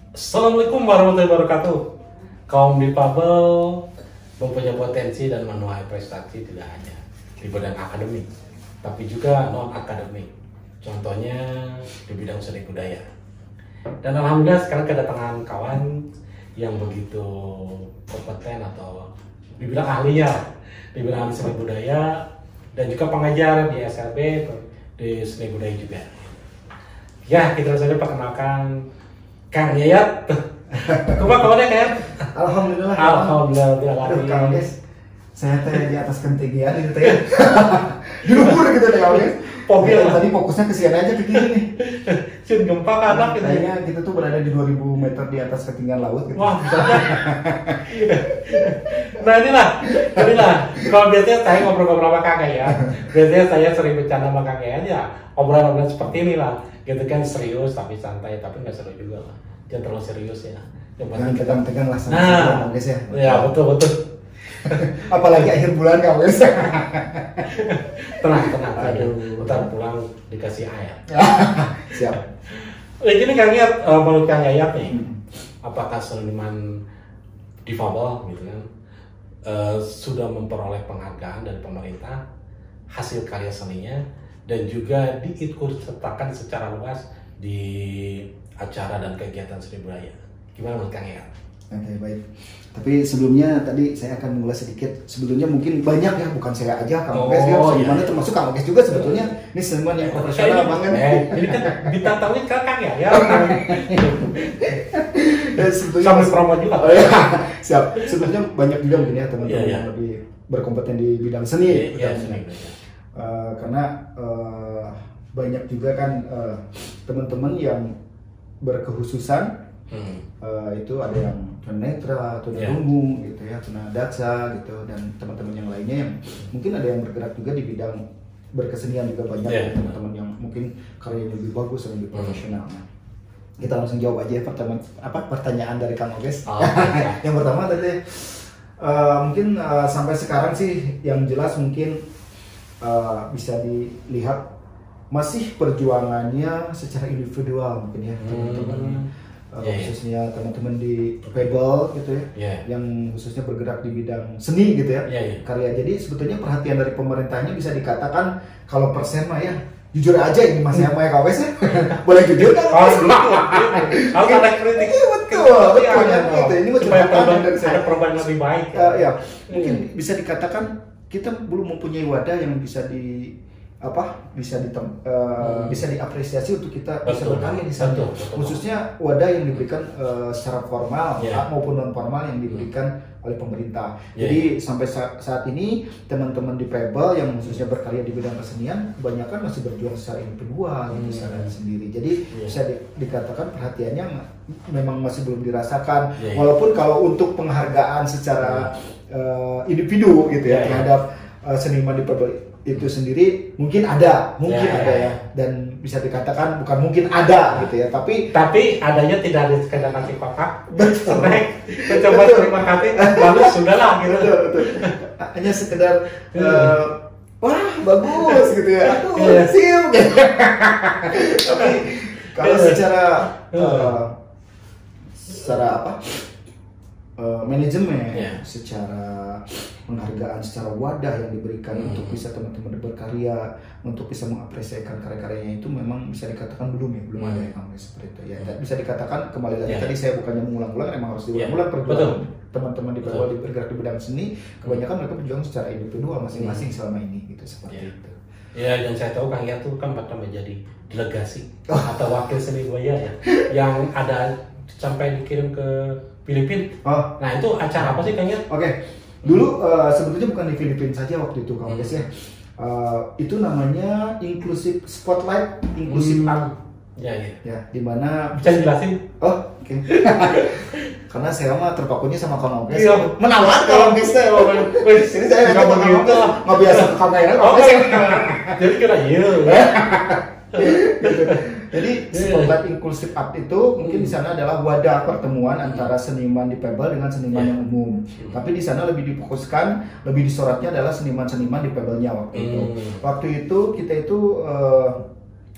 Assalamualaikum warahmatullahi wabarakatuh. Kaum difabel mempunyai potensi dan menuai prestasi tidak hanya di bidang akademik, tapi juga non akademik. Contohnya di bidang seni budaya. Dan alhamdulillah sekarang kedatangan kawan yang begitu kompeten atau dibilang ahlinya di bidang seni budaya dan juga pengajar di SLB di seni budaya juga. Ya, kita saja perkenalkan Kang Yayat. Kumaha kabarnya Kang? Alhamdulillah. Alhamdulillah. Aduh, Kang Des, saya teh di atas ketinggian itu teh. Di luhur gitu teh, Kang Des. Mobil tadi fokusnya ke sini aja ke kiri nih. Cun gempa kanak gitu. Kayaknya kita tuh berada di 2000 meter di atas ketinggian laut gitu. Wah, nah inilah. Kalau biasanya saya ngobrol-ngobrol sama Kang Yayat, biasanya saya sering bercanda sama Kang Yayat ya, obrolan-obrolan seperti inilah. Gitu kan serius tapi santai, tapi nggak seru juga lah. Jangan terlalu serius ya. Jangan tegang-tegang lah sama Kang Des ya. Ya betul. Apalagi akhir bulan Kang Des. Tenang. Aduh. Ntar pulang dikasih air. Siap. Ini Kang Yayat, menurut Kang Yayat nih, apakah seniman difabel gitu kan sudah memperoleh penghargaan dari pemerintah hasil karya seninya dan juga diikutsertakan secara luas di acara dan kegiatan seni budaya? Gimana menurut Kang Yayat? Oke, baik. Tapi sebelumnya tadi saya akan mengulas sedikit. Sebelumnya mungkin banyak ya, bukan saya aja, Kang Oges juga. Gimana termasuk Kang Oges juga sebetulnya. Ini seniman yang profesional banget. Ini kan ditantangin ke Kang Yayat. Sampai promo juga. Oh, ya. Siap. Sebetulnya banyak juga mungkin ya teman-teman yang lebih berkompeten di bidang seni. Karena banyak juga kan teman-teman yang berkehususan. Itu ada yang tunanetra, tunarungu gitu ya, tunadaksa gitu, dan teman-teman yang lainnya yang mungkin ada yang bergerak juga di bidang berkesenian juga banyak teman-teman yang mungkin karyanya lebih bagus dan lebih profesional. Nah, kita langsung jawab aja pertanyaan dari Kang Oges. Yang pertama tadi mungkin sampai sekarang sih yang jelas mungkin bisa dilihat masih perjuangannya secara individual mungkin ya teman-teman. Khususnya teman-teman di Pebble gitu ya, yang khususnya bergerak di bidang seni gitu ya, karya. Jadi sebetulnya perhatian dari pemerintahnya bisa dikatakan kalau persen mah ya jujur aja ini Mas ya, Kak Wes ya, boleh jujur kan? Harus ada kritik. Betul. Ini supaya ada perubahan lebih baik. Ya, mungkin bisa dikatakan kita belum mempunyai wadah yang bisa bisa diapresiasi untuk kita bisa berkarya di sana. Khususnya wadah yang diberikan secara formal maupun non formal yang diberikan oleh pemerintah. Jadi sampai saat ini teman-teman di Pebble yang khususnya berkarya di bidang kesenian kebanyakan masih berjuang secara individual secara sendiri. Jadi bisa dikatakan perhatiannya memang masih belum dirasakan. Walaupun kalau untuk penghargaan secara individu gitu ya terhadap seniman di Pebble itu sendiri mungkin ada ya, dan bisa dikatakan bukan mungkin ada gitu ya, tapi adanya tidak ada sekedar nasi kotak snack mencoba terima kasih lalu sudahlah gitu. Betul. Hanya sekedar wah bagus gitu ya, sip gitu. Tapi kalau secara manajemen, secara penghargaan, secara wadah yang diberikan untuk bisa teman-teman berkarya, untuk bisa mengapresiasikan karya-karyanya itu memang bisa dikatakan belum ada yang seperti itu ya. Bisa dikatakan kembali lagi tadi saya bukannya mengulang-ulang, emang harus diulang-ulang perjuangan teman-teman di Pebble bergerak di bidang seni, kebanyakan mereka berjuang secara individual masing-masing selama ini gitu seperti itu. Ya, dan saya tahu Kang Yayat tuh kan pernah menjadi delegasi atau wakil seni budaya ya, yang ada sampai dikirim ke Filipina. Nah itu acara apa sih Kang Yayat? Oke. Dulu sebetulnya bukan di Filipina saja waktu itu Kang Oges ya. Itu namanya Inclusive Spotlight, Inclusive Art. Ya, di mana bisa jelasin? Oke. Karena saya mah terpakunya sama Kang Oges. Menawan Kang Oges teh. Ini saya nggak biasa ke kamera. Jadi kira Jadi Spotlight Inclusive Art itu mungkin di sana adalah wadah pertemuan antara seniman di Pebble dengan seniman yang umum. Tapi di sana lebih difokuskan, lebih disorotnya adalah seniman-seniman di Pebble-nya waktu itu. Waktu itu kita itu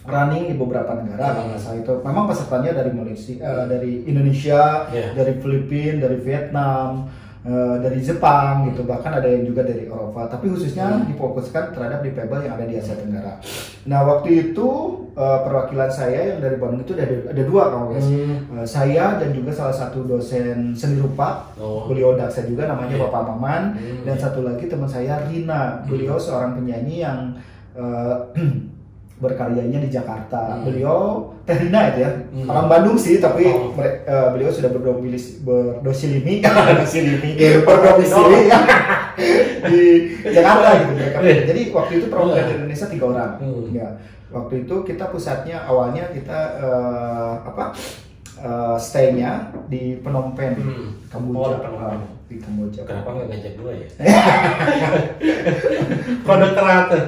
running di beberapa negara kalau nggak salah itu. Memang pesertanya dari Malaysia, dari Indonesia, dari Filipina, dari Vietnam, dari Jepang gitu, bahkan ada yang juga dari Eropa. Tapi khususnya difokuskan terhadap difabel yang ada di Asia Tenggara. Nah waktu itu perwakilan saya yang dari Bandung itu ada dua kalau guys. Saya dan juga salah satu dosen seni rupa, beliau daksa juga namanya Bapak Maman, dan satu lagi teman saya Rina, beliau seorang penyanyi yang berkaryanya di Jakarta. Beliau Rina itu ya, orang Bandung sih, tapi beliau sudah berdomisili di Jakarta gitu mereka. Jadi waktu itu perwakilan dari Indonesia 3 orang. Ya, waktu itu kita pusatnya awalnya kita stay-nya di Phnom Penh, Kamboja. Di Kamboja. Kenapa nggak ngajak gue ya? Kode teratur.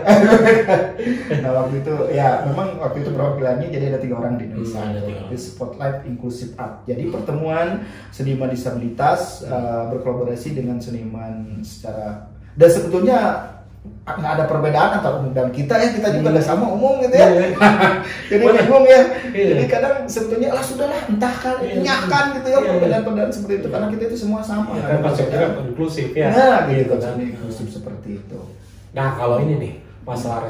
Nah waktu itu ya memang waktu itu perwakilannya jadi ada 3 orang di Indonesia. Di Spotlight Inclusive Art. Jadi pertemuan seniman disabilitas berkolaborasi dengan seniman secara, dan sebetulnya nggak ada perbedaan antara umum dan kita ya, kita juga udah sama umum gitu ya. Jadi bingung ya. Jadi kadang sebetulnya sudahlah entah kan nyakan gitu ya perbedaan-perbedaan seperti itu, karena kita itu semua sama. Ya, kan konsepnya inklusif ya. Nah gitu kan, inklusif seperti itu. Nah kalau ini nih masalah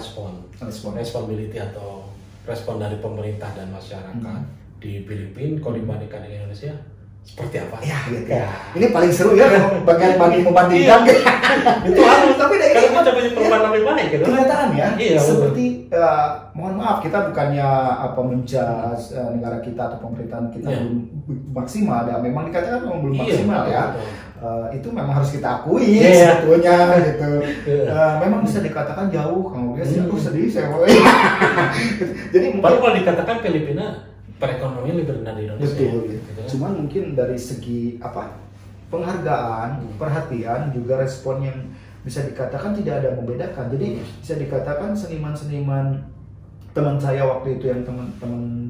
responsibility atau respon dari pemerintah dan masyarakat di Filipina kalau dibandingkan dengan Indonesia seperti apa? Ya, gitu ya. Ini paling seru ya bagian membandingkan. Itu harus, tapi dari kita coba perubahan lebih baik gitu. Kenyataan ya. Seperti mohon maaf kita bukannya menjudge negara kita atau pemerintahan kita belum maksimal ya. Memang dikatakan memang belum maksimal ya. Itu memang harus kita akui sebetulnya gitu. Memang bisa dikatakan jauh, kamu guys. Aku sedih saya. Jadi mungkin kalau dikatakan Filipina perekonomian lebih rendah di Indonesia. Betul. Gitu. Cuman mungkin dari segi penghargaan, perhatian, juga respon yang bisa dikatakan tidak ada membedakan. Jadi bisa dikatakan seniman-seniman teman saya waktu itu yang teman-teman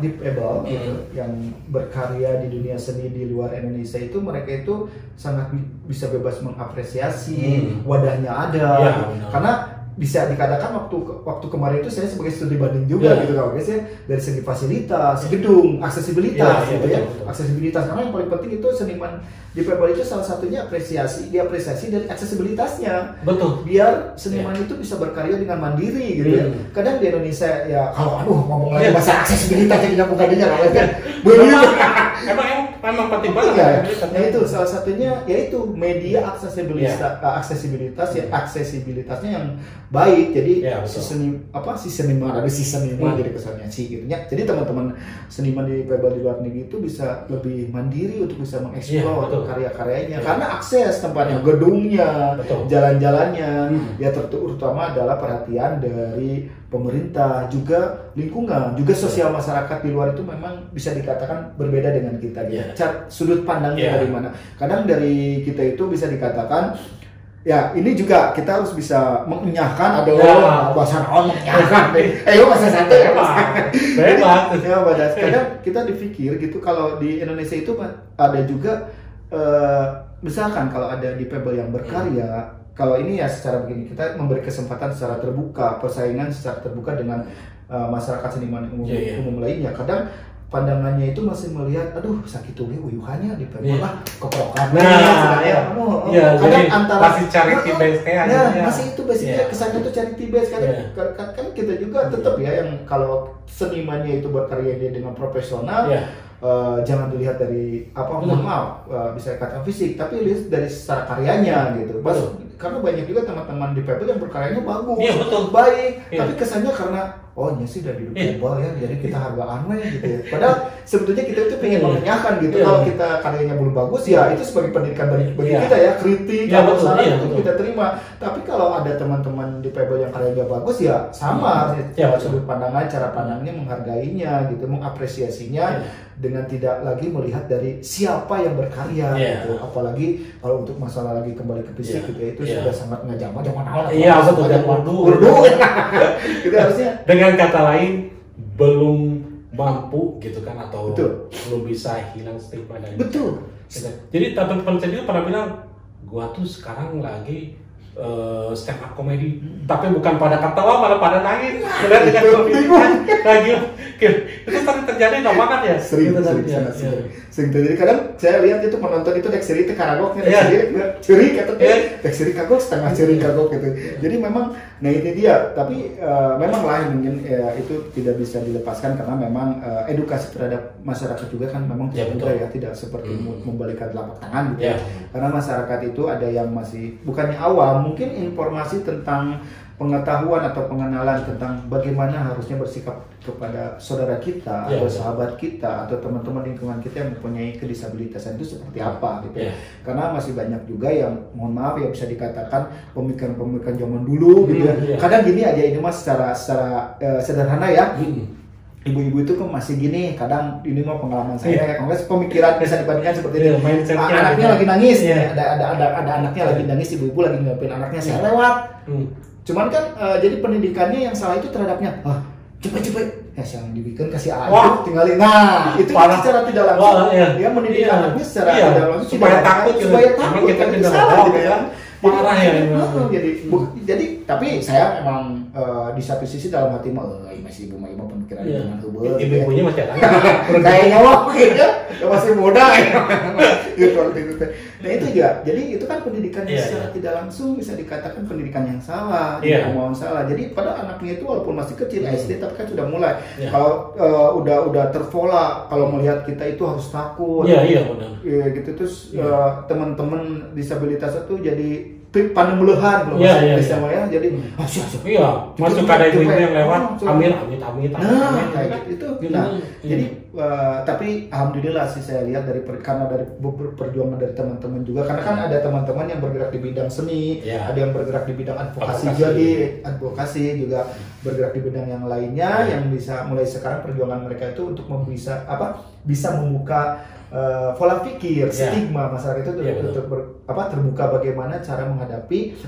difabel gitu, yang berkarya di dunia seni di luar Indonesia itu, mereka itu sangat bisa bebas mengapresiasi, wadahnya ada, karena bisa dikatakan waktu kemarin itu saya sebagai studi banding juga gitu kalau guys ya, dari segi fasilitas, gedung, aksesibilitas gitu ya. Aksesibilitas, karena yang paling penting itu seniman difabel itu salah satunya diapresiasi dari aksesibilitasnya. Betul. Biar seniman itu bisa berkarya dengan mandiri gitu ya. Kadang di Indonesia ya kalau ngomong lagi bahasa aksesibilitas jadi nyambung kadinya kalau kan. Emang penting banget ya. Nah itu salah satunya yaitu media aksesibilitasnya yang baik. Jadi si seniman jadi kesannya gitu ya. Jadi teman-teman seniman di difabel di luar negeri itu bisa lebih mandiri untuk bisa mengeksplor karya-karyanya, karena akses tempatnya, gedungnya, jalan-jalannya, ya terutama adalah perhatian dari pemerintah, juga lingkungan, juga sosial masyarakat di luar itu memang bisa dikatakan berbeda dengan kita. Sudut pandangnya dari mana? Kadang dari kita itu bisa dikatakan ya ini juga kita harus bisa mengenyahkan, bahasa mengenyahkan. Bahasa santai ya. Kadang kita dipikir gitu kalau di Indonesia itu ada juga misalkan kalau ada difabel yang berkarya, kalau ini ya secara begini kita memberi kesempatan secara terbuka, persaingan secara terbuka dengan masyarakat seniman umum lainnya. Kadang pandangannya itu masih melihat, sakit tuh uyuhannya difabel keprokannya. Kadang antara masih charity base masih itu basicnya kesannya tuh charity base kan kita juga tetap ya yang kalau senimannya itu berkarya dia dengan profesional. Jangan dilihat dari bisa dikatakan fisik, tapi lihat dari secara karyanya gitu. Karena banyak juga teman-teman difabel yang berkaryanya bagus, baik, tapi kesannya karena ini sih udah di difabel ya, jadi kita hargaan gitu ya. Padahal sebetulnya kita itu pengen mengenyahkan gitu. Kalau kita karyanya belum bagus ya itu sebagai pendidikan bagi kita ya, kritik itu kita terima. Tapi kalau ada teman-teman difabel yang karyanya bagus ya sama sudut pandangan, cara pandangnya menghargainya gitu, mengapresiasinya dengan tidak lagi melihat dari siapa yang berkarya gitu. Apalagi kalau untuk masalah lagi kembali ke fisik gitu ya, itu sudah sangat ngajak zaman awal. Gitu harusnya. Dengan kata lain belum mampu gitu kan, atau belum bisa hilang stigma dari Betul. Jadi teman-teman saya juga pernah bilang, gua tuh sekarang lagi stand up comedy, tapi bukan pada ketawa malah pada nangis melihat dengan pendidikan lagi itu sering terjadi no banget ya sering terjadi. Kadang saya lihat itu penonton itu dek seri itu karagoknya ceri kata dek seri kagok setengah ceri kagok gitu. Jadi memang nah ini dia, tapi memang lah mungkin itu tidak bisa dilepaskan karena memang edukasi terhadap masyarakat juga kan memang juga ya tidak seperti membalikan telapak tangan gitu ya. Karena masyarakat itu ada yang masih bukannya awam, mungkin informasi tentang pengetahuan atau pengenalan tentang bagaimana harusnya bersikap kepada saudara kita atau sahabat kita atau teman-teman lingkungan kita yang mempunyai kedisabilitasan itu seperti apa gitu. Karena masih banyak juga yang mohon maaf ya bisa dikatakan pemikiran-pemikiran zaman dulu gitu ya. Kadang gini aja ini mas secara sederhana ya. Ibu-ibu itu kan masih gini, kadang ini mah pengalaman saya, kalau pemikiran bisa dibandingkan seperti ini. Anaknya lagi nangis, ada anaknya lagi nangis, ibu-ibu lagi nyiapin anaknya, saya lewat. Cuman kan jadi pendidikannya yang salah itu terhadapnya, cepet-cepet, ya yang dibikin kasih air, tinggalin. Nah, itu secara tidak langsung dia mendidik anaknya secara tidak langsung supaya takut, kita tidak salah gitu ya. Parah ya. Jadi tapi saya emang di satu sisi dalam hati mah masih ibu pemikiran dengan hubel. Ibu-ibunya masih ada. Kayaknya waktu ya masih muda gitu waktu itu. Nah itu ya. Jadi itu kan pendidikan yang secara tidak langsung bisa dikatakan pendidikan yang salah, kemauan salah. Jadi pada anaknya itu walaupun masih kecil SD tapi kan sudah mulai. Kalau udah terpola kalau melihat kita itu harus takut. Iya benar. Gitu terus teman-teman disabilitas itu jadi panemelehan kalau bisa ya jadi masuk ada ibu yang lewat amit kayak gitu jadi tapi alhamdulillah sih saya lihat karena dari perjuangan dari teman-teman juga karena kan ada teman-teman yang bergerak di bidang seni ada yang bergerak di bidang advokasi juga bergerak di bidang yang lainnya yang bisa mulai sekarang perjuangan mereka itu untuk bisa membuka pola pikir, stigma masyarakat itu terbuka bagaimana cara menghadapi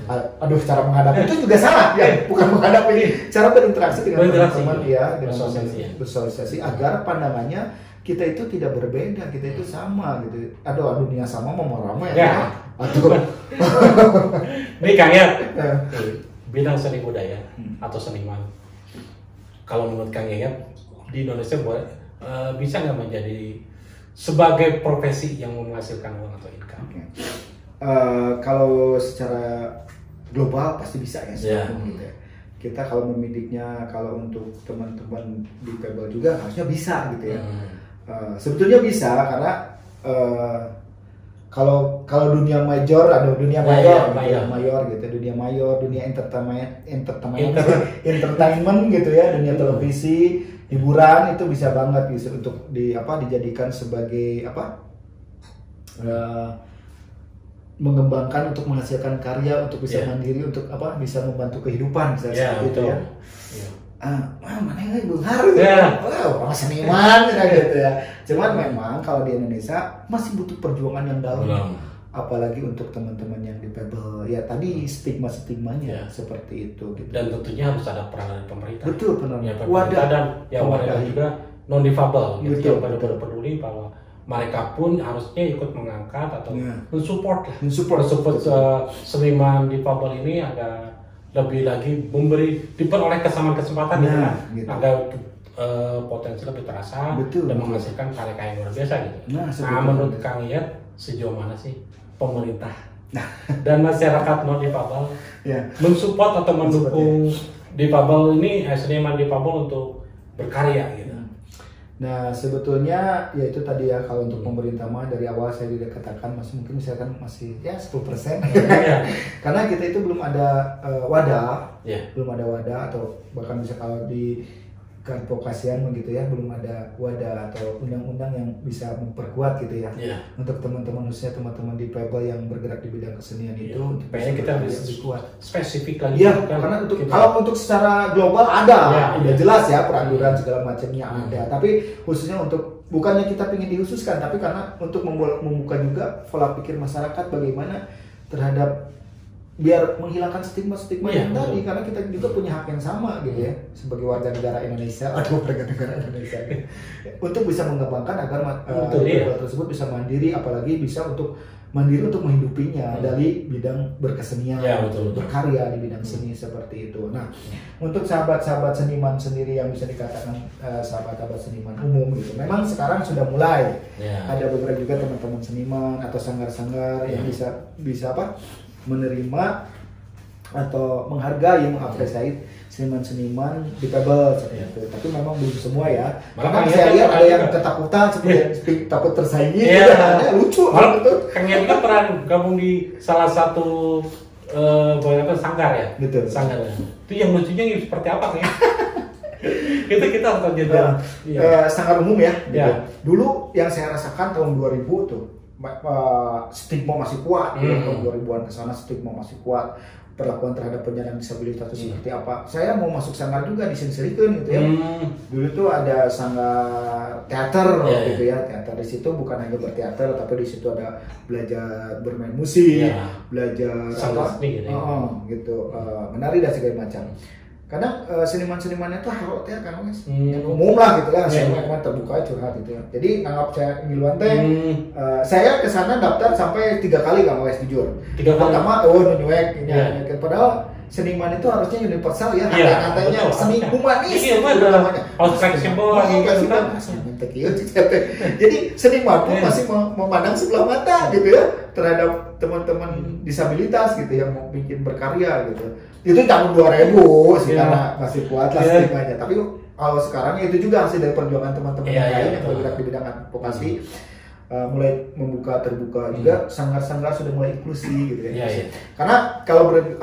itu juga salah ya, bukan menghadapi, cara berinteraksi dengan teman-teman ya, dengan bersosialisasi agar pandangannya kita itu tidak berbeda, kita itu sama gitu. Dunia sama mau ramai ya. Ini Kang ya, bidang seni budaya atau seniman. Kalau menurut Kang ya di Indonesia bisa nggak menjadi sebagai profesi yang menghasilkan uang atau income? Kalau secara global pasti bisa ya, gitu ya. Kita kalau memidiknya, kalau untuk teman-teman di Pebble juga harusnya bisa gitu ya. Sebetulnya bisa karena kalau dunia major ada dunia mayor gitu, dunia mayor, dunia entertainment gitu ya, dunia televisi, hiburan itu bisa banget gitu untuk dijadikan sebagai mengembangkan untuk menghasilkan karya untuk bisa mandiri untuk bisa membantu kehidupan seperti itu ya. Mana yang benghar orang seniman gitu ya. Cuman memang kalau di Indonesia masih butuh perjuangan yang dalam. Apalagi untuk teman-teman yang di Pebble ya tadi stigma-stigmanya seperti itu gitu. Dan tentunya harus ada peran dari pemerintah. Betul benar. Wadah dan yang wadah juga non difabel gitu yang benar-benar peduli bahwa mereka pun harusnya ikut mengangkat atau mensupport seniman difabel ini agar lebih lagi diperoleh kesempatan gitu. Agar potensi lebih terasa dan menghasilkan karya-karya yang luar biasa gitu. Nah menurut Kang Iyat sejauh mana sih pemerintah dan masyarakat non difabel mensupport atau mendukung difabel ini seniman difabel untuk berkarya gitu? Nah sebetulnya ya itu tadi ya, kalau untuk pemerintah mah dari awal saya tidak katakan mungkin misalkan masih 10% karena kita itu belum ada wadah atau bahkan bisa kalau di keadvokasian begitu ya, belum ada wadah atau undang-undang yang bisa memperkuat gitu ya untuk teman-teman khususnya teman-teman di Pebble yang bergerak di bidang kesenian itu untuk kita lebih kuat spesifik lagi karena kalau untuk secara global ada udah jelas ya peraturan segala macamnya ada, tapi khususnya untuk bukannya kita ingin dikhususkan tapi karena untuk membuka juga pola pikir masyarakat bagaimana terhadap biar menghilangkan stigma-stigma yang tadi, karena kita juga punya hak yang sama gitu ya sebagai warga negara Indonesia untuk bisa mengembangkan agar tersebut bisa mandiri, apalagi bisa untuk mandiri untuk menghidupinya dari bidang berkesenian, Ya, betul. berkarya di bidang seni seperti itu. Nah, untuk sahabat-sahabat seniman sendiri yang bisa dikatakan sahabat-sahabat seniman umum gitu, memang sekarang sudah mulai ada beberapa juga teman-teman seniman atau sanggar-sanggar yang bisa apa menerima atau menghargai, mengapresiasi seniman-seniman difabel seperti itu. Tapi memang belum semua ya. Karena saya lihat ada yang ketakutan seperti takut tersaingi. Ada lucu. Kang Yan kan pernah gabung di salah satu sanggar ya. Betul. Sanggar. Itu yang lucunya seperti apa nih? Itu kita harus jeda. Sanggar umum ya. Gitu. Ya. Dulu yang saya rasakan tahun 2000 tuh stigma masih kuat. Tahun 2000-an ke sana stigma masih kuat. Perlakuan terhadap penyandang disabilitas itu seperti apa. Saya mau masuk sanggar juga di Sirikeun gitu ya. Dulu tuh ada sanggar teater gitu ya. Teater di situ bukan hanya berteater, tapi di situ ada belajar bermain musik, belajar menari dan segala macam. Kadang seniman-senimannya tuh harus ya kan guys, yang umum lah gitu lah, saya memang terbuka curhat gitu ya. Jadi nganggap saya ngiluan teh, saya kesana daftar sampai 3 kali kan guys jujur. Pertama nyuek, padahal seniman itu harusnya universal ya, kata-katanya seni humanis namanya. Harus fleksibel gitu kan. Jadi seniman pun masih memandang sebelah mata gitu ya terhadap teman-teman disabilitas gitu yang mau bikin berkarya gitu. Itu tahun 2000 sih karena masih kuat lah stigmanya. Tapi kalau sekarang itu juga hasil dari perjuangan teman-teman yang lain yang bergerak di bidang advokasi. Mulai terbuka juga, sanggar-sanggar sudah mulai inklusi gitu ya. Karena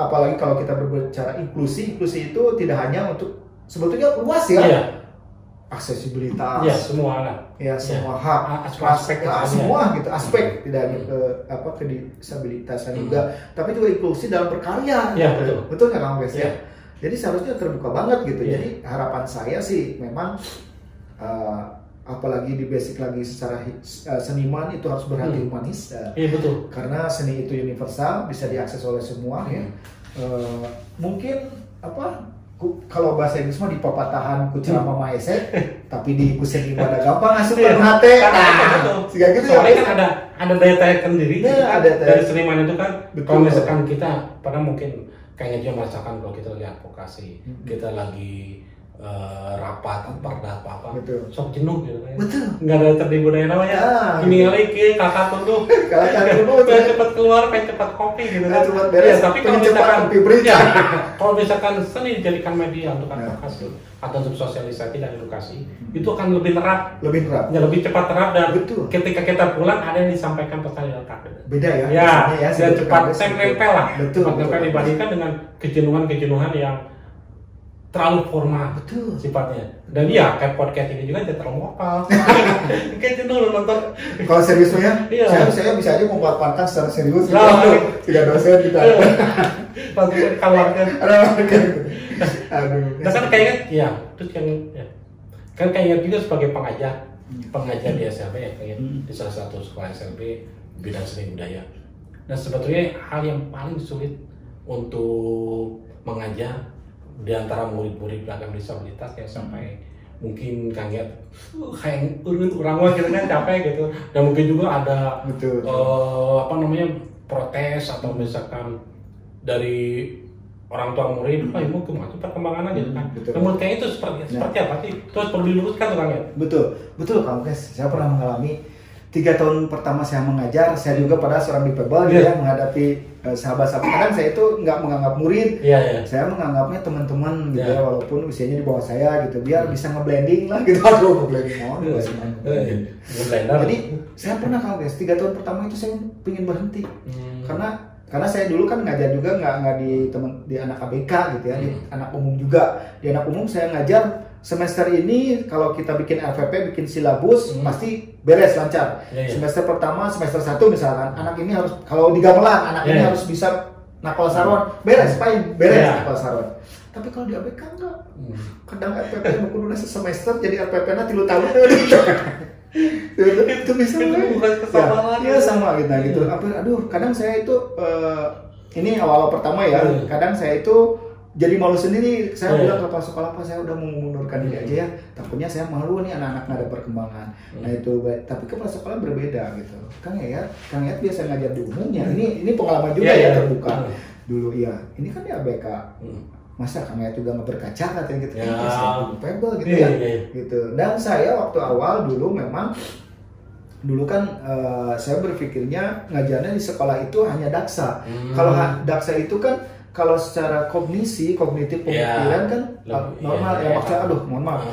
apalagi kalau kita berbicara inklusi itu tidak hanya untuk sebetulnya luas ya. Aksesibilitas. Semua lah. Semua hak, aspek semua gitu, aspek tidak hanya ke disabilitasan juga, tapi juga inklusi dalam berkarya. Betul nggak Kang Wes ya? Jadi seharusnya terbuka banget gitu. Jadi harapan saya sih memang apalagi di basic lagi secara seniman itu harus berhati humanis. Betul. Karena seni itu universal, bisa diakses oleh semua ya. Mungkin kalau bahasa Inggris mah di papatahan ku ceramah maese, tapi di kusen ibadah gampang asup hate. Sehingga gitu. Soalnya kan ada daya tarik sendiri. Dari seniman itu kan. Kalau misalkan kita pernah mungkin kayaknya juga merasakan kalau kita lagi advokasi, kita lagi rapat apa-apa, sok jenuh gitu kan. Nggak ada tertibu daya namanya. Ini lagi kakak tunggu. Pengen cepat keluar, pengen cepat kopi gitu kan. Cepat beres. Tapi kalau misalkan kalau misalkan seni dijadikan media untuk advokasi atau untuk sosialisasi dan edukasi, itu akan lebih terap. Lebih cepat terap dan ketika kita pulang ada yang disampaikan pesan di otak. Beda ya. Dan cepat nempel lah. Cepat nempel dibandingkan dengan kejenuhan yang terlalu formal sifatnya. Dan kayak podcast ini juga tidak terlalu lokal. Kayak jenuh nonton. Kalau seriusnya, saya bisa aja memanfaatkan secara serius. Tiga dosen kita. Pasti keluarga. Aduh. Nah kan kayaknya terus kan kayaknya juga sebagai pengajar di SLB ya, di salah satu sekolah SLB bidang seni budaya. Nah sebetulnya hal yang paling sulit untuk mengajar di antara murid-murid penyandang disabilitas yang sampai mungkin kaget kayak orang gitu kan capek gitu, dan mungkin juga ada protes atau misalkan dari orang tua murid, ibu kemana perkembangannya gitu kan. Menurut kayak itu seperti apa sih? Terus perlu diluruskan tuh Kang ya? Betul Kang Kes. Saya pernah mengalami 3 tahun pertama saya mengajar, saya juga pada seorang difabel ya menghadapi sahabat-sahabat. Kadang saya itu nggak menganggap murid, saya menganggapnya teman-teman gitu ya, walaupun usianya di bawah saya gitu, biar bisa ngeblending lah gitu. Ngeblending Jadi saya pernah Kang Kes, 3 tahun pertama itu saya pingin berhenti karena saya dulu kan ngajar juga nggak di anak ABK gitu ya, di anak umum juga. Di anak umum saya ngajar semester ini kalau kita bikin LVP, bikin silabus pasti beres lancar. Semester pertama, semester 1 misalkan anak ini harus, kalau di gamelan anak ini harus bisa nakal sarwan, beres nakal sarwan. Tapi kalau di ABK enggak. Kadang LVP kudu semester jadi LVP-nya 3 tahun. Itu bisa bukan kesabaran. Iya sama gitu. Kadang saya itu ini awal-awal pertama ya. Kadang saya itu jadi malu sendiri. Saya Iya. bilang ke kepala sekolah, Pak, saya udah mengundurkan diri aja ya. Takutnya saya malu nih, anak-anak nggak ada perkembangan. Nah itu, tapi kepala sekolah berbeda gitu. Kang Yayat biasa ngajar di umumnya. Ini pengalaman juga Iya, ya iya. terbuka. Dulu ya, ini kan di ABK. Masa Kang Yayat juga nggak berkaca katanya gitu. Ya. Saya pebel gitu Iya, ya. iya. Gitu. Dan saya waktu awal dulu memang kan saya berpikirnya ngajarnya di sekolah itu hanya daksa. Kalau daksa itu kan kalau secara kognitif pemikiran kan normal ya, maksudnya mohon maaf,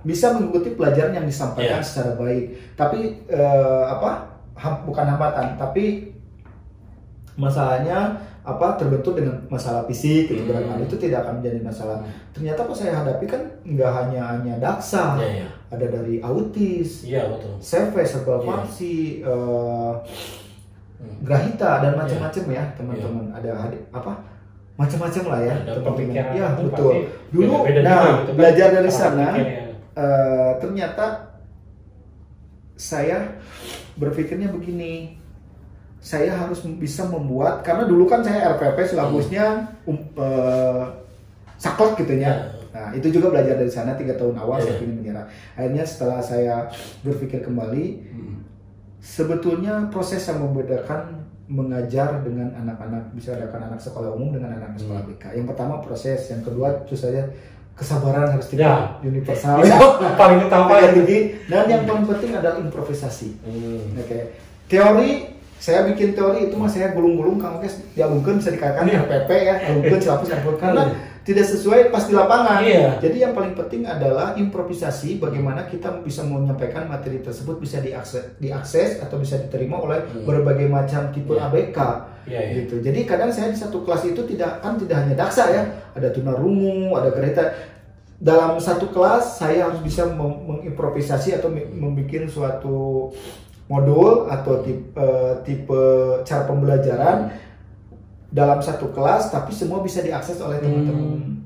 bisa mengikuti pelajaran yang disampaikan secara baik. Tapi bukan hambatan, tapi masalahnya terbentur dengan masalah fisik gitu, itu tidak akan menjadi masalah. Ternyata pas saya hadapi kan nggak hanya daksa, ada dari autis, CV, cerebral palsy, grahita dan macam-macam ya teman-teman. Ada macam-macam lah ya teman-teman. Ya betul. Dulu gitu, belajar dari sana ternyata saya berpikirnya begini. Saya harus bisa membuat, karena dulu kan saya RPP silabusnya saklek gitu ya. Nah itu juga belajar dari sana 3 tahun awal saya ingin menyerah. Akhirnya setelah saya berpikir kembali, sebetulnya proses yang membedakan mengajar dengan anak-anak, bisa bedakan anak sekolah umum dengan anak sekolah BK. Yang pertama proses, yang kedua tentu saja kesabaran harus tidak universal. Paling utama tinggi. Dan yang paling penting adalah improvisasi. Oke. Teori, saya bikin teori itu saya gulung-gulung, Kang Okes dialungkan, bisa dikatakan RPP ya, alungkan silabus karena tidak sesuai pas di lapangan. Jadi yang paling penting adalah improvisasi, bagaimana kita bisa menyampaikan materi tersebut bisa diakses atau bisa diterima oleh berbagai macam tipe ABK. Gitu. Jadi kadang saya di satu kelas itu tidak hanya daksa ya, ada tunarungu, ada grahita. Dalam satu kelas saya harus bisa mengimprovisasi atau membuat suatu modul atau tipe cara pembelajaran dalam satu kelas, tapi semua bisa diakses oleh teman-teman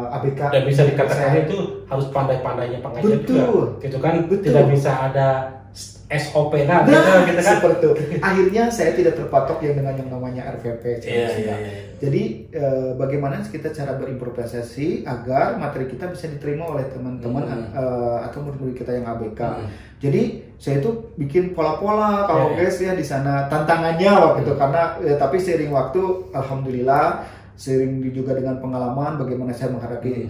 ABK. Dan bisa dikatakan itu harus pandai-pandainya pengajar juga. Gitu kan, tidak bisa ada SOP gitu kan. Seperti itu. Akhirnya saya tidak terpatok dengan yang namanya RPP. Jadi bagaimana kita cara berimprovisasi agar materi kita bisa diterima oleh teman-teman atau murid-murid kita yang ABK. Jadi saya itu bikin pola-pola kalau guys ya di sana tantangannya waktu itu, karena tapi seiring waktu alhamdulillah, seiring juga dengan pengalaman bagaimana saya menghadapi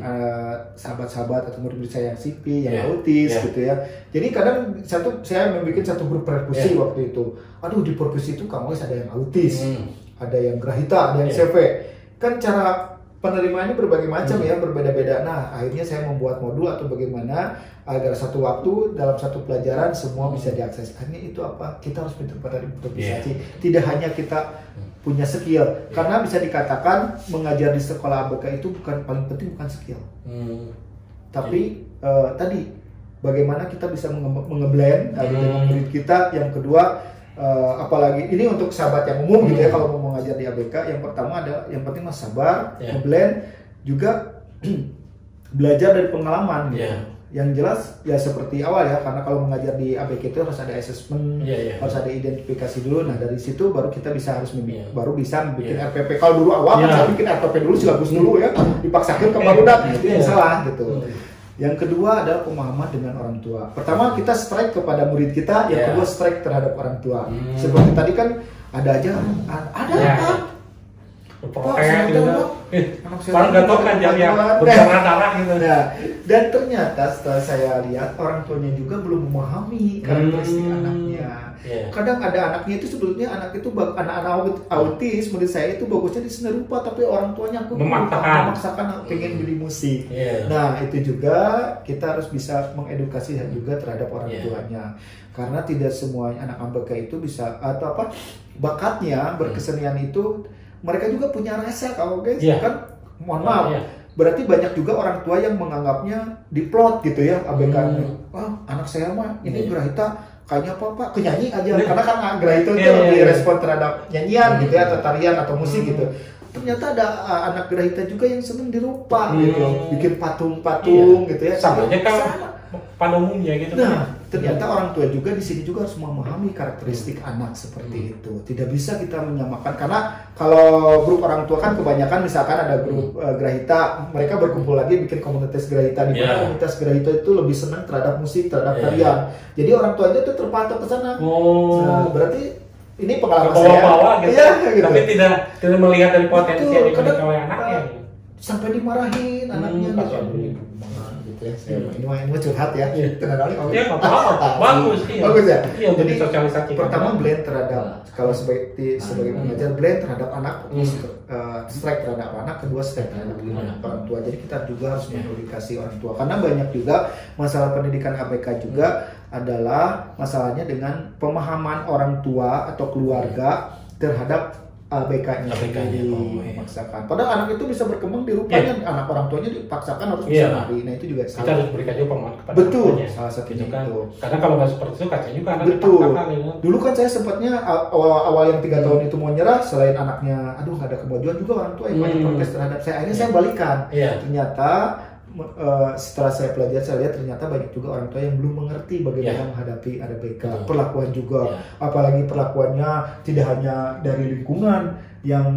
sahabat-sahabat atau murid saya yang CP, yang autis gitu ya. Jadi kadang saya membuat satu grup perkusi waktu itu. Aduh, di perkusi itu kamu ada yang autis, ada yang grahita, ada yang CV. Kan cara penerimaannya berbagai macam ya, berbeda-beda. Nah, akhirnya saya membuat modul atau bagaimana agar satu waktu dalam satu pelajaran semua bisa diakses. Akhirnya itu apa? Kita harus pintar pada improvisasi. Tidak hanya kita punya skill, karena bisa dikatakan mengajar di sekolah ABK itu paling penting bukan skill, tapi tadi bagaimana kita bisa mengeblend dengan murid kita. Yang kedua, apalagi ini untuk sahabat yang umum gitu ya, kalau mau mengajar di ABK, yang pertama adalah yang penting mas sabar, ngeblend juga belajar dari pengalaman gitu. Yang jelas ya seperti awal ya, karena kalau mengajar di ABK itu harus ada assessment, harus ada identifikasi dulu. Nah dari situ baru kita baru bisa bikin RPP. Kalau dulu awal kan saya bikin RPP dulu, silabus dulu ya, dipaksakan ke barudak, itu yang salah gitu. Yang kedua adalah pemahaman dengan orang tua. Pertama kita strike kepada murid kita, yang kedua strike terhadap orang tua. Seperti tadi kan ada apa? Protes gitu kan. Orang nggak tahu kan yang berdarah-darah gitu. Nah, dan ternyata setelah saya lihat orang tuanya juga belum memahami karakteristik anaknya. Kadang ada anaknya itu sebetulnya anak anak autis, menurut saya itu bagusnya di seni rupa, tapi orang tuanya memaksakan pengen beli musik. Nah itu juga kita harus bisa mengedukasi juga terhadap orang tuanya, karena tidak semua anak ABK itu bisa atau bakatnya berkesenian itu. Mereka juga punya rasa kalau guys, kan mohon maaf. Berarti banyak juga orang tua yang menganggapnya diplot gitu ya ABK-nya. Anak saya mah ini grahita kayaknya apa Pak, kenyanyi aja. Karena kan grahita itu lebih respon terhadap nyanyian gitu ya, atau tarian atau musik gitu. Ternyata ada anak grahita juga yang seneng dirupa gitu, bikin patung-patung gitu ya. Sama aja kan pada umumnya gitu. Nah, ternyata orang tua juga di sini juga harus memahami karakteristik anak seperti itu. Tidak bisa kita menyamakan, karena kalau grup orang tua kan kebanyakan misalkan ada grup Grahita, mereka berkumpul lagi bikin komunitas Grahita, di mana komunitas Grahita itu lebih senang terhadap musik, terhadap tarian. Jadi orang tuanya itu terpatok ke sana. Nah, berarti ini pengalaman saya. Gitu. Gitu. Tapi tidak melihat dari potensi yang dimiliki oleh anaknya. Sampai dimarahin anaknya gitu. Ini mah curhat ya. Tenang kali. Ya, apa-apa. Bagus ya. Jadi sosialisasi. Pertama blend terhadap, kalau sebagai pengajar, blend terhadap anak, strike terhadap anak, kedua strike terhadap orang tua. Jadi kita juga harus mengedukasi orang tua, karena banyak juga masalah pendidikan ABK juga adalah masalahnya dengan pemahaman orang tua atau keluarga terhadap ABK-nya memaksakan. Padahal anak itu bisa berkembang di rupanya anak orang tuanya dipaksakan harus bisa nari. Nah itu juga salah. Kita harus berikan juga pemahaman kepada betul, anaknya. salah satunya kan. itu. Karena kalau nggak seperti itu kacanya juga anak dipaksakan. Gitu. Dulu kan saya sempatnya awal yang 3 tahun itu mau nyerah, selain anaknya, aduh nggak ada kemajuan juga orang tua yang banyak protes terhadap saya. Akhirnya saya balikan. Ternyata setelah saya pelajari, saya lihat ternyata banyak juga orang tua yang belum mengerti bagaimana menghadapi ABK. Perlakuan juga, apalagi perlakuannya tidak hanya dari lingkungan yang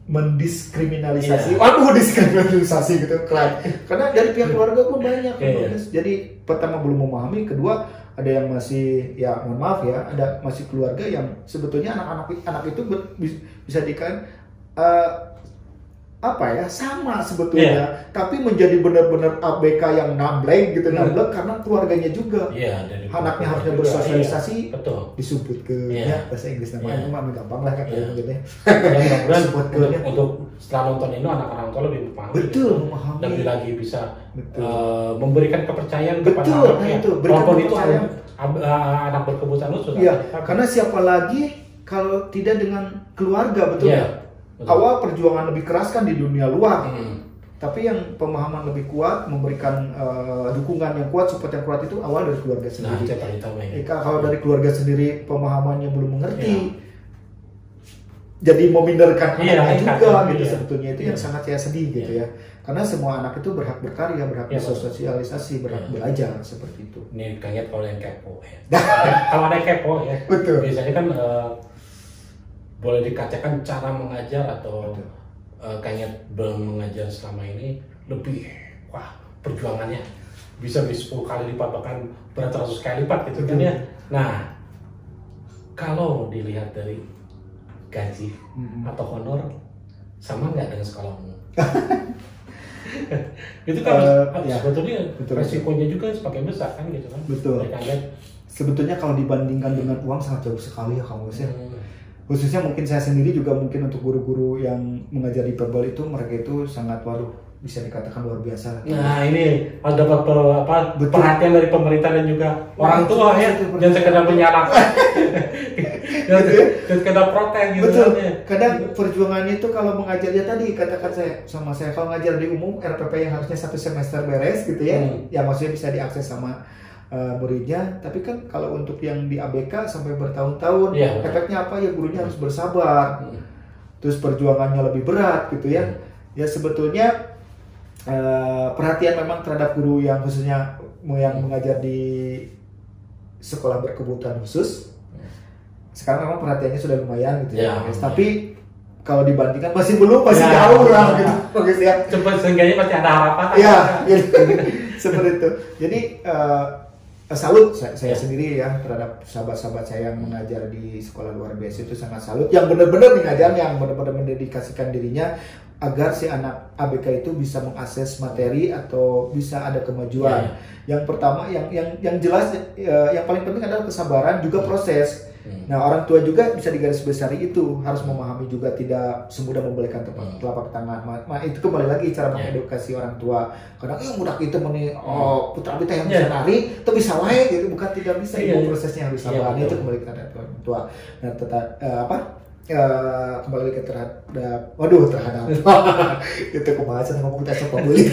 mendiskriminalisasi, diskriminalisasi gitu, karena dari pihak keluarga pun banyak. Jadi pertama belum memahami, kedua ada yang masih, ya mohon maaf ya, ada masih keluarga yang sebetulnya anak itu bisa dikatakan sama sebetulnya, tapi menjadi benar-benar ABK yang nambleng gitu, nambleng karena keluarganya juga. Anaknya harusnya bersosialisasi, disebut ke bahasa Inggris namanya, itu mah gampang lah kan gitu ya. Mudah-mudahan untuk setelah nonton ini anak orang tua lebih memahami. Memahami. Lebih lagi bisa memberikan kepercayaan kepada anaknya. Walaupun itu anak berkebutuhan khusus. Karena siapa lagi kalau tidak dengan keluarga, betul ya? Awal perjuangan lebih keras kan di dunia luar, tapi yang pemahaman lebih kuat, memberikan dukungan yang kuat, support yang kuat itu awal dari keluarga sendiri. Kalau dari keluarga sendiri pemahamannya belum mengerti, jadi meminderkan anaknya juga gitu. Sebetulnya itu yang sangat saya sedih gitu ya, karena semua anak itu berhak berkarya, berhak bersosialisasi, berhak belajar seperti itu. Ini kaget kalau yang kepo ya. Kalau ada kepo ya, biasanya kan boleh dikatakan cara mengajar atau kayaknya belum mengajar selama ini lebih perjuangannya bisa 10 kali lipat, bahkan beratus kali lipat gitu kan ya. Nah, kalau dilihat dari gaji atau honor sama nggak dengan sekolah umum? Itu kan sebetulnya resikonya juga semakin besar kan gitu kan. Betul. Sebetulnya kalau dibandingkan dengan uang sangat jauh sekali ya Kang Gus ya. Khususnya mungkin saya sendiri juga, mungkin untuk guru-guru yang mengajar di Perbal itu, mereka itu sangat bisa dikatakan luar biasa. Nah ini ada perhatian dari pemerintah dan juga orang tua ya, jangan sekedar menyalahkan, jangan sekedar protes gitu. Betul. Kadang perjuangannya itu kalau mengajar, ya tadi katakan saya kalau ngajar di umum RPP yang harusnya 1 semester beres gitu ya, ya maksudnya bisa diakses sama muridnya, tapi kan kalau untuk yang di ABK sampai bertahun-tahun, efeknya apa ya, gurunya harus bersabar, terus perjuangannya lebih berat gitu ya. Ya sebetulnya perhatian memang terhadap guru yang khususnya yang mengajar di sekolah berkebutuhan khusus, sekarang memang perhatiannya sudah lumayan gitu ya. Tapi kalau dibandingkan masih jauh lah gitu. Bagus ya. Cepat, seenggaknya masih ada harapan. Seperti itu. Jadi salut saya sendiri ya terhadap sahabat-sahabat saya yang mengajar di sekolah luar biasa, itu sangat salut, yang benar-benar mengajar, yang benar-benar mendedikasikan dirinya agar si anak ABK itu bisa mengakses materi atau bisa ada kemajuan. Yang pertama yang jelas yang paling penting adalah kesabaran, juga proses. Nah, orang tua juga bisa digarisbawahi itu, harus memahami juga tidak semudah membalikan telapak tangan. Itu kembali lagi cara mengedukasi orang tua. Kadang budak itu putra kita yang bisa nari, itu bisa wae gitu, bukan tidak bisa, itu prosesnya harus sabar. Itu kembali ke orang tua. Nah, kembali ke terhadap itu pembahasan ngomong kita coba beli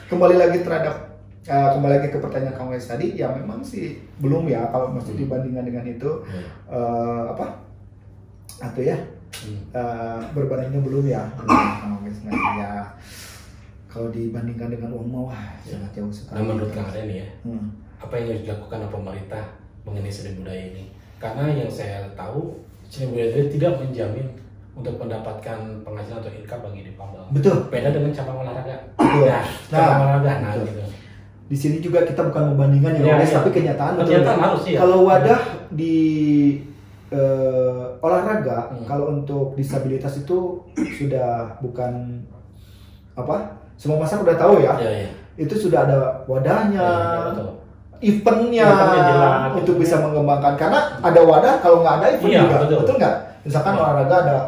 kembali lagi terhadap kembali lagi ke pertanyaan kamu tadi, ya memang sih belum ya, kalau masih dibandingkan dengan itu berbandingnya belum ya. kalau dibandingkan dengan uang mawar sangat jauh sekali. Nah, menurut Kang Arya nih ya, apa yang harus dilakukan oleh pemerintah mengenai seni budaya ini? Karena yang saya tahu seni budaya ini tidak menjamin untuk mendapatkan penghasilan atau income bagi difabel. Betul. Beda dengan cabang olahraga. Betul. Nah, cabang olahraga, nah betul. gitu. Di sini juga kita bukan membandingkan ya, tapi kenyataan. Kenyataan harus ya. Kalau wadah di olahraga, kalau untuk disabilitas itu sudah bukan apa? Semua masyarakat udah tahu ya. Itu sudah ada wadahnya, eventnya untuk bisa mengembangkan. Karena ada wadah, kalau nggak ada event juga, betul nggak? Misalkan olahraga ada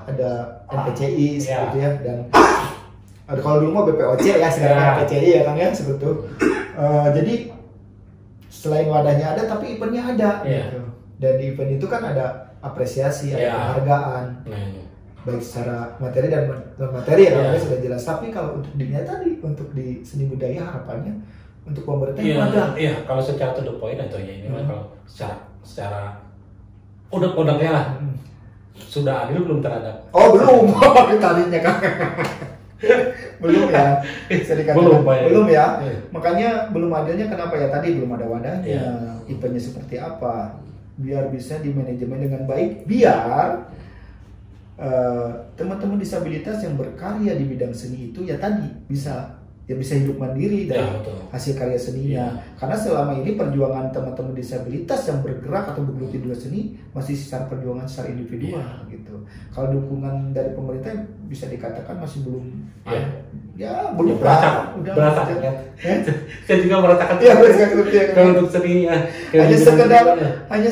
ada NPCI seperti ya, dan ada kalau dulu mah BPOC ya, sekarang NPCI ya Kang ya, seperti itu. Jadi selain wadahnya ada, tapi eventnya ada. Gitu. Dan di event itu kan ada apresiasi, ada penghargaan. Baik secara materi dan non materi ya, sudah jelas. Tapi kalau untuk dirinya tadi, untuk di seni budaya harapannya untuk pemerintah ada. Iya, kalau secara to the point atau ya ini kalau secara udah lah. Sudah adil belum terhadap? Oh belum, tadinya Kang. Belum ya. Belum ya. Makanya belum adilnya kenapa ya, tadi belum ada wadahnya, eventnya seperti apa, biar bisa dimanajemen dengan baik, biar teman-teman disabilitas yang berkarya di bidang seni itu ya tadi bisa hidup mandiri dari hasil karya seninya. Karena selama ini perjuangan teman-teman disabilitas yang bergerak atau bergelut di dunia seni masih secara perjuangan secara individual gitu. Kalau dukungan dari pemerintah bisa dikatakan masih belum belum berasa kan. Saya juga merasakan kalau untuk seninya hanya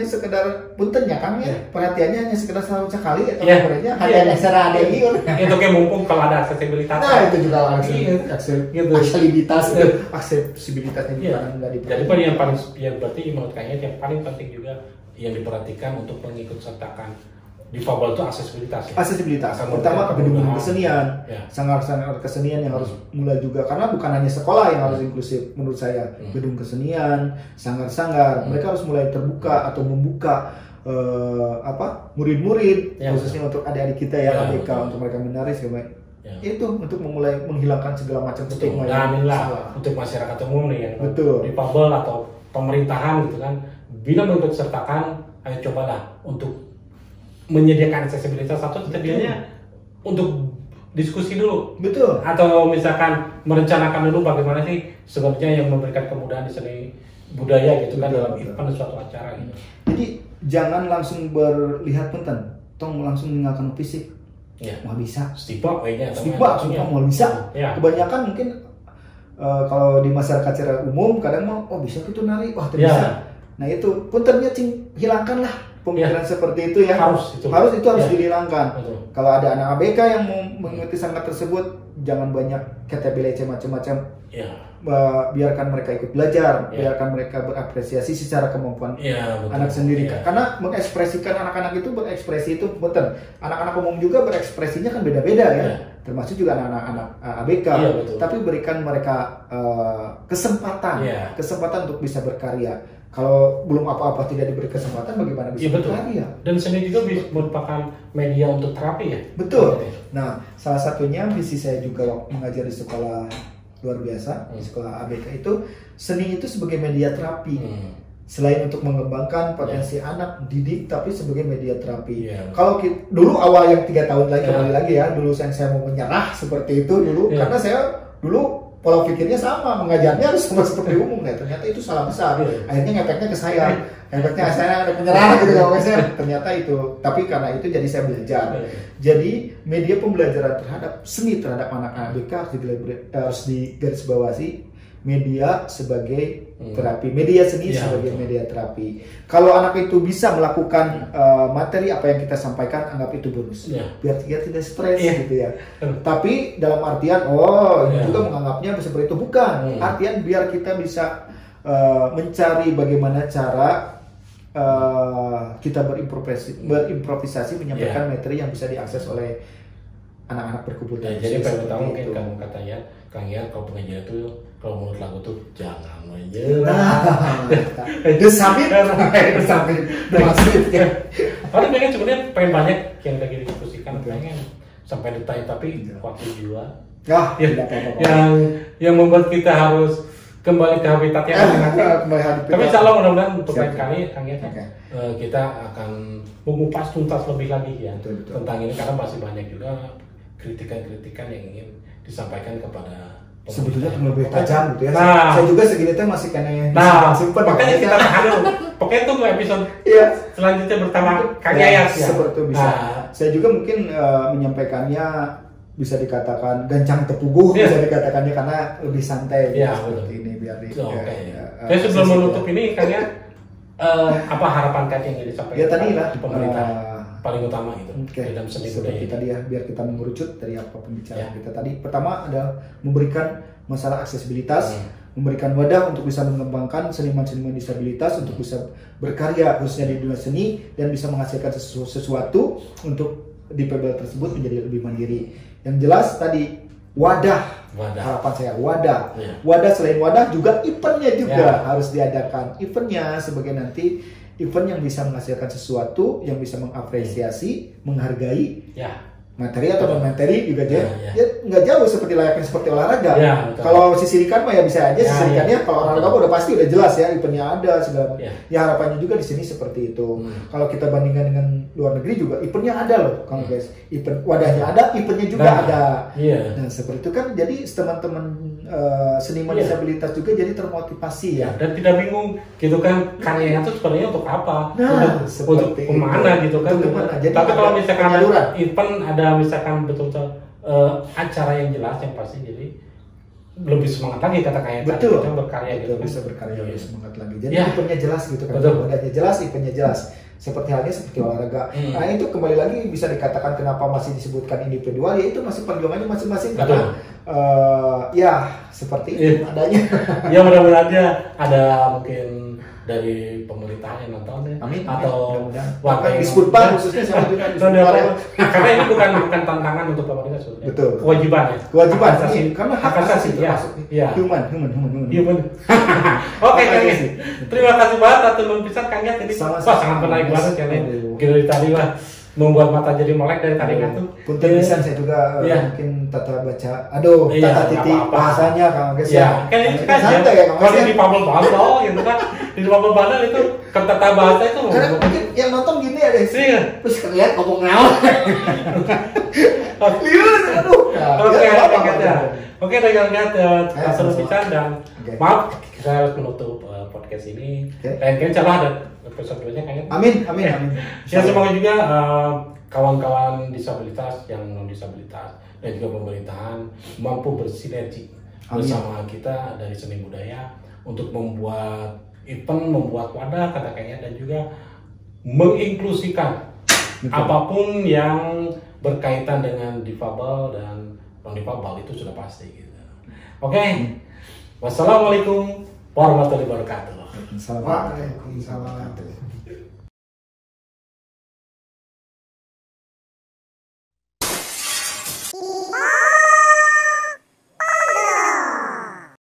sekedar punten ya Kang ya, perhatiannya hanya sekedar sekali atau sebenarnya hanya ekstra ada itu kayak mumpung kalau ada aksesibilitas. Nah itu juga aksesibilitasnya nggak diperhatikan. Jadi yang berarti menurut kayaknya yang paling penting juga yang diperhatikan untuk mengikut sertakan difabel itu aksesibilitas. Aksesibilitas, pertama gedung-gedung kesenian, sanggar-sanggar kesenian yang harus mulai juga, karena bukan hanya sekolah yang harus inklusif menurut saya. Gedung kesenian, sanggar-sanggar, mereka harus mulai terbuka atau membuka murid-murid, khususnya untuk adik-adik kita ya, ABK, untuk mereka menari segala itu untuk memulai menghilangkan segala macam stigma untuk masyarakat umum nih yang difabel atau pemerintahan gitu kan, bila mengikut sertakan, ayo cobalah untuk menyediakan aksesibilitas atau setidaknya untuk diskusi dulu, atau misalkan merencanakan dulu bagaimana sih sebenarnya yang memberikan kemudahan di seni budaya gitu kan dalam event suatu acara gitu. Jadi jangan langsung berlihat punten, tong langsung meninggalkan fisik. Mau bisa. Stipa mau bisa. Kebanyakan mungkin kalau di masyarakat secara umum kadang mau bisa gitu nari, wah bisa. Nah itu puntennya hilangkan lah pemikiran seperti itu ya. Harus dihilangkan. Kalau ada anak ABK yang mau mengikuti sanggar tersebut, jangan banyak KTBLC macam-macam. Biarkan mereka ikut belajar, biarkan mereka berapresiasi secara kemampuan anak sendiri. Karena mengekspresikan anak-anak itu berekspresi itu betul. Anak-anak umum juga berekspresinya kan beda-beda ya. Termasuk juga anak-anak ABK. Tapi berikan mereka kesempatan untuk bisa berkarya. Kalau belum apa-apa tidak diberi kesempatan, bagaimana bisa berkarya? Dan seni juga merupakan media untuk terapi ya. Betul. Nah, salah satunya visi saya juga mengajar di sekolah luar biasa, di sekolah ABK itu seni itu sebagai media terapi. Selain untuk mengembangkan potensi anak didik, tapi sebagai media terapi. Kalau dulu awal yang 3 tahun lagi kembali lagi ya, dulu saya mau menyerah seperti itu dulu, karena saya dulu pola pikirnya sama, mengajarnya harus sama seperti umum. Nah, ternyata itu salah besar. Akhirnya ngefeknya ke saya. Efeknya saya ada penyerah gitu kalau saya. Ternyata itu. Tapi karena itu jadi saya belajar. Jadi media pembelajaran terhadap seni terhadap anak-anak ABK harus digarisbawahi. Media sebagai terapi, media seni sebagai media terapi. Kalau anak itu bisa melakukan materi apa yang kita sampaikan, anggap itu bonus. Biar dia tidak stres gitu ya. Tapi dalam artian ini juga menganggapnya seperti itu, bukan. Artian biar kita bisa mencari bagaimana cara kita berimprovisasi menyampaikan materi yang bisa diakses oleh anak-anak berkumpul. Jadi pertama mungkin kamu katanya Kang Ian, kalau pengajian itu kalau menurut lagu tuh jangan menyerah. Desapit. Padahal pengen sebenarnya pengen banyak yang lagi didiskusikan, pengen sampai detail, tapi waktu juga yang membuat kita harus kembali ke habitatnya. Tapi insya Allah mudah-mudahan untuk lain kali Kang Yat, kita akan mengupas tuntas lebih lagi ya tentang ini, karena masih banyak juga kritikan-kritikan yang ingin disampaikan kepada sebetulnya lebih tajam gitu ya. Saya juga segini teh masih kena simpen. Makanya kita tahan dulu. Pokoknya tunggu episode selanjutnya bersama Kang Yayat ya. Seperti itu bisa. Saya juga mungkin menyampaikannya bisa dikatakan gancang tepuguh, bisa dikatakannya karena lebih santai seperti ini biar Oke. Sebelum menutup ini Kang Yayat, apa harapan Kang yang disampaikan ya tadi lah pemerintah paling utama itu dalam seni budaya seperti tadi ya, biar kita mengerucut dari apa pembicaraan kita tadi. Pertama adalah memberikan masalah aksesibilitas, memberikan wadah untuk bisa mengembangkan seniman-seniman disabilitas untuk bisa berkarya khususnya di dunia seni dan bisa menghasilkan sesuatu untuk di PBL tersebut menjadi lebih mandiri. Yang jelas tadi wadah. Harapan saya wadah selain wadah juga eventnya juga harus diadakan. Eventnya sebagai nanti event yang bisa menghasilkan sesuatu, yang bisa mengapresiasi, menghargai materi atau non materi juga ya nggak jauh seperti layaknya seperti olahraga. Kalau sisirikan mah ya bisa aja sisirikannya. Kalau olahraga udah pasti udah jelas ya eventnya ada segala macam. Ya harapannya juga di sini seperti itu. Kalau kita bandingkan dengan luar negeri juga eventnya ada loh, Kang guys. Event wadahnya ada, eventnya juga ada. Nah seperti itu kan jadi teman-teman seniman disabilitas juga jadi termotivasi ya. Dan tidak bingung gitu kan karyanya itu sebenarnya untuk apa? Untuk kemana gitu kan? Tapi kalau misalkan event ada misalkan betul-betul acara yang jelas yang pasti, jadi lebih semangat lagi kata kayak betul kita berkarya gitu, bisa berkarya lebih semangat lagi. Jadi eventnya jelas gitu kan, wadahnya jelas, eventnya jelas. Seperti halnya seperti olahraga. Nah itu kembali lagi bisa dikatakan kenapa masih disebutkan individual, ya itu masih perjuangannya masing-masing karena seperti itu adanya. Ya mudah-mudahan ada mungkin dari pemerintah yang nonton ya, atau warga disebut Pak khususnya sama juga karena ini bukan tantangan untuk pemerintah sebenarnya. Betul. Kewajiban karena hak asasi termasuk human. Oke Kang Yat, terima kasih banget atas pembicaraan Kang Yat tadi. Sangat menarik banget ya nih. Gila tadi lah membuat mata jadi melek dari tadi kan tuh. Punten bisa saya juga mungkin tata baca. Tata titik bahasanya Kang guys ya. Kan ini kan santai ya Kang. Kalau di Pabel Bandel gitu kan. Di Pabel Bandel itu tata bahasa itu karena mungkin yang nonton gini ya guys. Terus kalian ngomong ngawal. Oke, dengan seru pisan dan maaf saya harus menutup podcast ini. Lain kali insya Allah ada episode berikutnya kayaknya. Amin. Ya semoga juga kawan-kawan disabilitas yang non disabilitas dan juga pemerintahan mampu bersinergi bersama kita dari seni budaya untuk membuat event, membuat wadah kata kayaknya, dan juga menginklusikan apapun yang berkaitan dengan difabel dan non-difabel itu sudah pasti gitu. Oke. Wassalamualaikum warahmatullahi wabarakatuh. Waalaikumsalam.